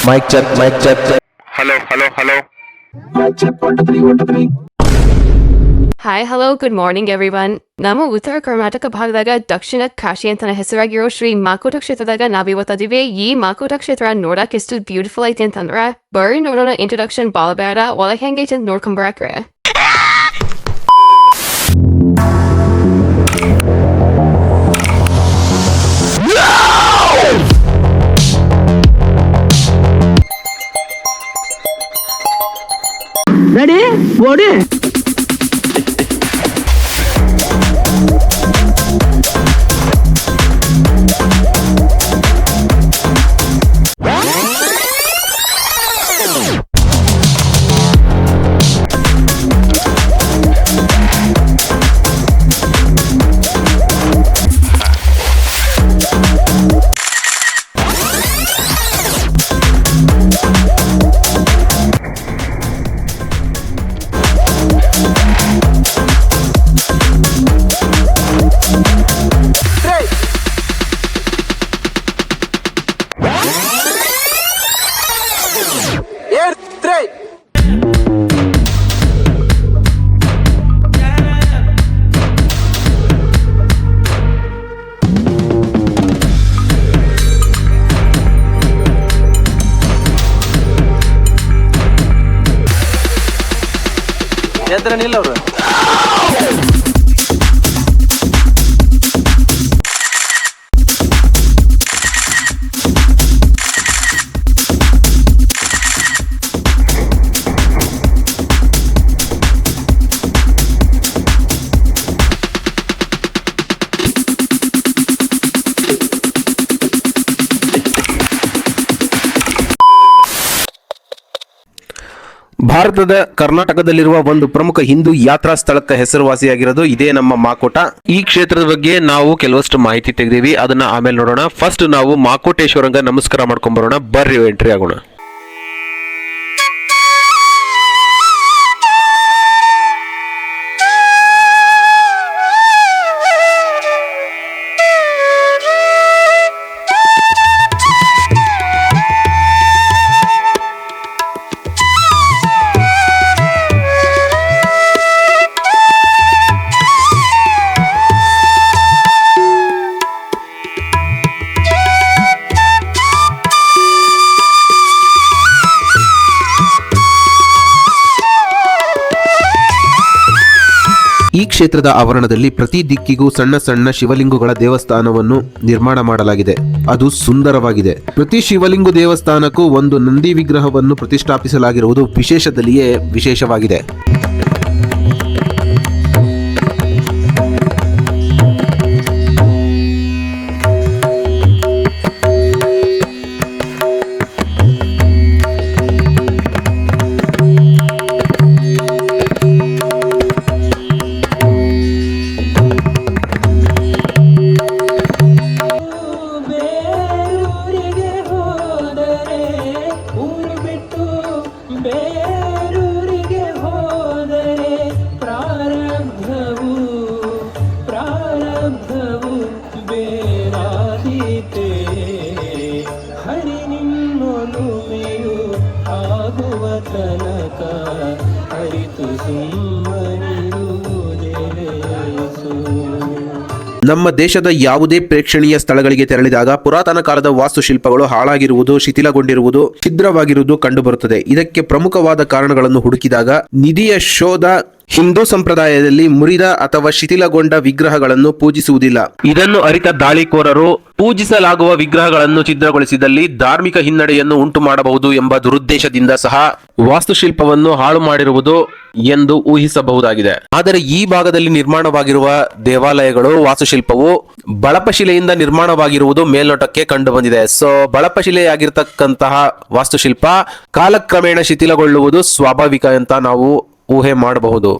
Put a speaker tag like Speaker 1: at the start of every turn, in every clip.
Speaker 1: Mic check, mic check.
Speaker 2: Hello.
Speaker 1: Mic check, 1, 2, 3, 1, 2, 3.
Speaker 3: Hi hello good morning everyone. ನಮ್ಮ ಉತ್ತರ ಕರ್ನಾಟಕ ಭಾಗದಾಗ ದಕ್ಷಿಣ ಕಾಶಿ ಅಂತ ಹೆಸರಾಗಿರೋ ಶ್ರೀ ಮಾಕೋಟ ಕ್ಷೇತ್ರದಾಗ ನಾವಿವತ್ತಿದೀವಿ. ಈ ಮಾಕೋಟ ಕ್ಷೇತ್ರ ನೋಡಕ್ ಎಷ್ಟು ಬ್ಯೂಟಿಫುಲ್ ಐತಿ ಅಂತಂದ್ರ ಬರ್ರಿ ನೋಡೋಣ. ಇಂಟ್ರೊಡಕ್ಷನ್ ಬಾಳ ಬೇಡ, ಒಳಗೆ ಹೆಂಗೈತಿ ಅಂತ ನೋಡ್ಕೊಂಬರಾಕ್ರೆ.
Speaker 4: ರೆಡಿ ಓಡಿ.
Speaker 5: ಎದ್ರ ನಿಲ್ಲವ್ರು
Speaker 6: ಭಾರತದ ಕರ್ನಾಟಕದಲ್ಲಿರುವ ಒಂದು ಪ್ರಮುಖ ಹಿಂದೂ ಯಾತ್ರಾ ಸ್ಥಳಕ್ಕೆ ಹೆಸರುವಾಸಿಯಾಗಿರೋದು ಇದೇ ನಮ್ಮ ಮಾಕೋಟ. ಈ ಕ್ಷೇತ್ರದ ಬಗ್ಗೆ ನಾವು ಕೆಲವಷ್ಟು ಮಾಹಿತಿ ತೆಗೆದೀವಿ, ಅದನ್ನ ಆಮೇಲೆ ನೋಡೋಣ. ಫಸ್ಟ್ ನಾವು ಮಾಕೋಟೇಶ್ವರಂಗ ನಮಸ್ಕಾರ ಮಾಡ್ಕೊಂಡ್ ಬರೋಣ. ಬರ್ರಿ ಎಂಟ್ರಿ ಆಗೋಣ. ಈ ಕ್ಷೇತ್ರದ ಆವರಣದಲ್ಲಿ ಪ್ರತಿ ದಿಕ್ಕಿಗೂ ಸಣ್ಣ ಸಣ್ಣ ಶಿವಲಿಂಗುಗಳ ದೇವಸ್ಥಾನವನ್ನು ನಿರ್ಮಾಣ ಮಾಡಲಾಗಿದೆ. ಅದು ಸುಂದರವಾಗಿದೆ. ಪ್ರತಿ ಶಿವಲಿಂಗು ದೇವಸ್ಥಾನಕ್ಕೂ ಒಂದು ನಂದಿ ವಿಗ್ರಹವನ್ನು ಪ್ರತಿಷ್ಠಾಪಿಸಲಾಗಿರುವುದು ವಿಶೇಷದಲ್ಲಿಯೇ ವಿಶೇಷವಾಗಿದೆ. ನಮ್ಮ ದೇಶದ ಯಾವುದೇ ಪ್ರೇಕ್ಷಣೀಯ ಸ್ಥಳಗಳಿಗೆ ತೆರಳಿದಾಗ ಪುರಾತನ ಕಾಲದ ವಾಸ್ತುಶಿಲ್ಪಗಳು ಹಾಳಾಗಿರುವುದು, ಶಿಥಿಲಗೊಂಡಿರುವುದು, ಛಿದ್ರವಾಗಿರುವುದು ಕಂಡುಬರುತ್ತದೆ. ಇದಕ್ಕೆ ಪ್ರಮುಖವಾದ ಕಾರಣಗಳನ್ನು ಹುಡುಕಿದಾಗ ನಿಧಿಯ ಶೋಧ ಹಿಂದೂ ಸಂಪ್ರದಾಯದಲ್ಲಿ ಮುರಿದ ಅಥವಾ ಶಿಥಿಲಗೊಂಡ ವಿಗ್ರಹಗಳನ್ನು ಪೂಜಿಸುವುದಿಲ್ಲ. ಇದನ್ನು ಅರಿತ ದಾಳಿಕೋರರು ಪೂಜಿಸಲಾಗುವ ವಿಗ್ರಹಗಳನ್ನು ಛಿದ್ರಗೊಳಿಸಿದಲ್ಲಿ ಧಾರ್ಮಿಕ ಹಿನ್ನಡೆಯನ್ನು ಉಂಟು ಮಾಡಬಹುದು ಎಂಬ ದುರುದ್ದೇಶದಿಂದ ಸಹ ವಾಸ್ತುಶಿಲ್ಪವನ್ನು ಹಾಳು ಮಾಡಿರುವುದು ಎಂದು ಊಹಿಸಬಹುದಾಗಿದೆ. ಆದರೆ ಈ ಭಾಗದಲ್ಲಿ ನಿರ್ಮಾಣವಾಗಿರುವ ದೇವಾಲಯಗಳು ವಾಸ್ತುಶಿಲ್ಪವು ಬಳಪಶಿಲೆಯಿಂದ ನಿರ್ಮಾಣವಾಗಿರುವುದು ಮೇಲ್ನೋಟಕ್ಕೆ ಕಂಡು ಬಂದಿದೆ. ಸೊ ಬಳಪಶಿಲೆಯಾಗಿರ್ತಕ್ಕಂತಹ ವಾಸ್ತುಶಿಲ್ಪ ಕಾಲಕ್ರಮೇಣ ಶಿಥಿಲಗೊಳ್ಳುವುದು ಸ್ವಾಭಾವಿಕ ಅಂತ ನಾವು ಊಹೆ ಮಾಡಬಹುದು.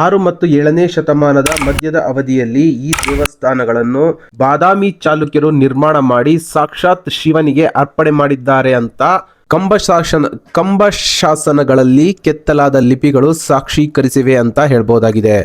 Speaker 6: 6 ಮತ್ತು 7ನೇ ಶತಮಾನದ ಮಧ್ಯದ ಅವಧಿಯಲ್ಲಿ ಈ ದೇವಸ್ಥಾನಗಳನ್ನು ಬಾದಾಮಿ ಚಾಲುಕ್ಯರು ನಿರ್ಮಾಣ ಮಾಡಿ ಸಾಕ್ಷಾತ್ ಶಿವನಿಗೆ ಅರ್ಪಣೆ ಮಾಡಿದ್ದಾರೆ ಅಂತ ಕಂಬ ಶಾಸನಗಳಲ್ಲಿ ಕೆತ್ತಲಾದ ಲಿಪಿಗಳು ಸಾಕ್ಷೀಕರಿಸಿವೆ ಅಂತ ಹೇಳ್ಬೋದಾಗಿದೆ.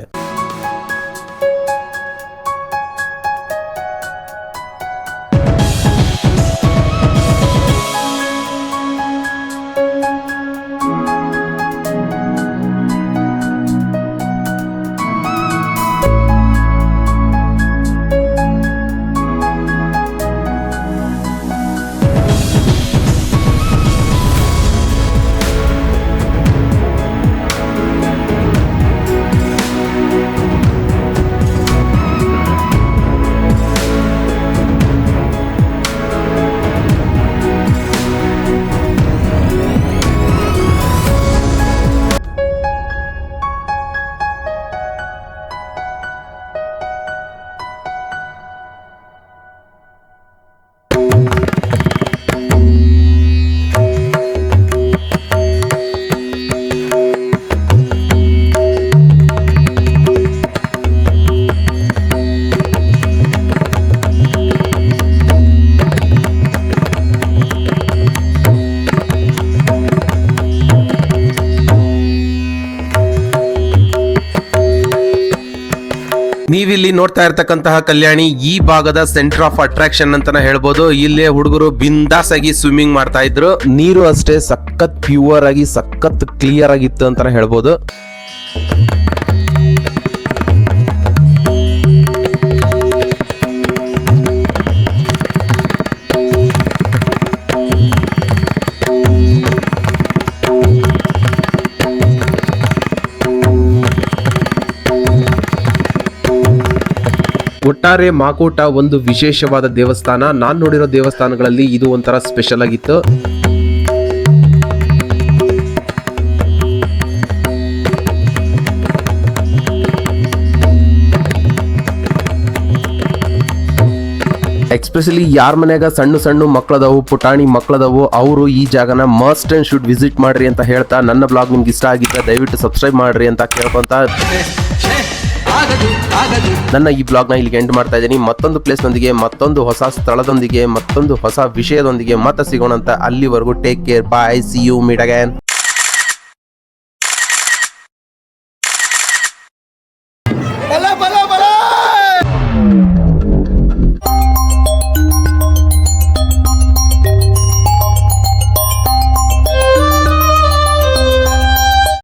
Speaker 6: ನೀವಿಲ್ಲಿ ನೋಡ್ತಾ ಇರ್ತಕ್ಕಂತಹ ಕಲ್ಯಾಣಿ ಈ ಭಾಗದ ಸೆಂಟರ್ ಆಫ್ ಅಟ್ರಾಕ್ಷನ್ ಅಂತಾನೆ ಹೇಳ್ಬೋದು. ಇಲ್ಲೇ ಹುಡುಗರು ಬಿಂದಾಸ್ ಆಗಿ ಸ್ವಿಮ್ಮಿಂಗ್ ಮಾಡ್ತಾ ಇದ್ರು. ನೀರು ಅಷ್ಟೇ ಸಖತ್ ಪ್ಯೂರ್ ಆಗಿ ಸಖತ್ ಕ್ಲಿಯರ್ ಆಗಿತ್ತು ಅಂತಾನೆ ಹೇಳ್ಬೋದು. ಒಟ್ಟಾರೆ ಮಾಕೋಟ ಒಂದು ವಿಶೇಷವಾದ ದೇವಸ್ಥಾನ. ನಾನು ನೋಡಿರೋ ದೇವಸ್ಥಾನಗಳಲ್ಲಿ ಇದು ಒಂಥರ ಸ್ಪೆಷಲ್ ಆಗಿತ್ತು. ಎಕ್ಸ್ಪೆಷಲಿ ಯಾರ ಮನ್ಯಾಗ ಸಣ್ಣ ಸಣ್ಣ ಮಕ್ಕಳದವು, ಪುಟಾಣಿ ಮಕ್ಕಳದವು, ಅವರು ಈ ಜಾಗನ ಮಸ್ಟ್ ಅಂಡ್ ಶುಡ್ ವಿಸಿಟ್ ಮಾಡ್ರಿ ಅಂತ ಹೇಳ್ತಾ ನನ್ನ ಬ್ಲಾಗ್ ನಿಮ್ಗೆ ಇಷ್ಟ ಆಗಿದ್ದ ದಯವಿಟ್ಟು ಸಬ್ಸ್ಕ್ರೈಬ್ ಮಾಡ್ರಿ ಅಂತ ಕೇಳ್ಕೊಂತ ನನ್ನ ಈ ಬ್ಲಾಗ್ನ ಇಲ್ಲಿಗೆ ಎಂಡ್ ಮಾಡ್ತಾ ಇದ್ದೀನಿ. ಮತ್ತೊಂದು ಪ್ಲೇಸ್ನೊಂದಿಗೆ, ಮತ್ತೊಂದು ಹೊಸ ಸ್ಥಳದೊಂದಿಗೆ, ಮತ್ತೊಂದು ಹೊಸ ವಿಷಯದೊಂದಿಗೆ ಮತ್ತೆ ಸಿಗೋಣ ಅಂತ. ಅಲ್ಲಿವರೆಗೂ take care, bye, see you, meet again.